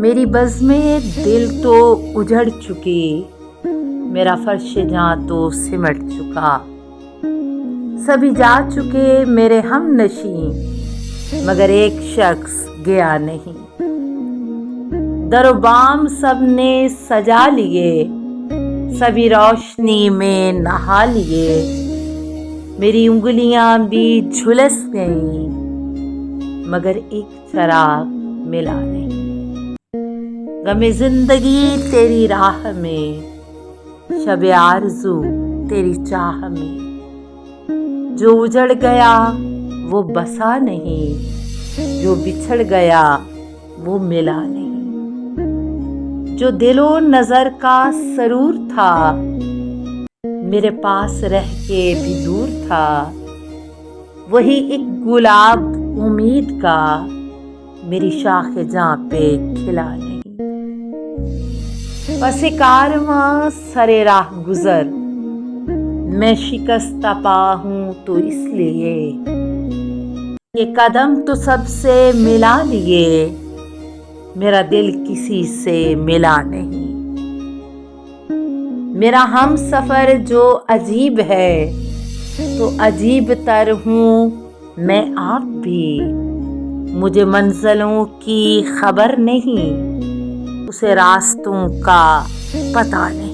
میری بزمیں دل تو اجڑ چکی، میرا فرش جاں تو سمٹ چکا، سبھی جا چکے میرے ہم نشیں، مگر ایک شخص گیا نہیں۔ در و بام سب نے سجا لیے، سبھی روشنی میں نہا لیے، میری انگلیاں بھی جھلس گئیں، مگر ایک چراغ ملا نہیں۔ غم زندگی تیری راہ میں، شب آرزو تیری چاہ میں، جو اجڑ گیا وہ بسا نہیں، جو بچھڑ گیا وہ ملا نہیں۔ جو دل و نظر کا سرور تھا، میرے پاس رہ کے بھی دور تھا، وہی ایک گلاب امید کا میری شاخ جاں پہ کھلا نہیں۔ پس کارواں سرے راہ گزر، میں شکستہ پا ہوں تو اس لیے کہ قدم تو سب سے ملا لیے، میرا دل کسی سے ملا نہیں۔ میرا ہم سفر جو عجیب ہے تو عجیب تر ہوں میں آپ بھی، مجھے منزلوں کی خبر نہیں، اسے راستوں کا پتہ نہیں۔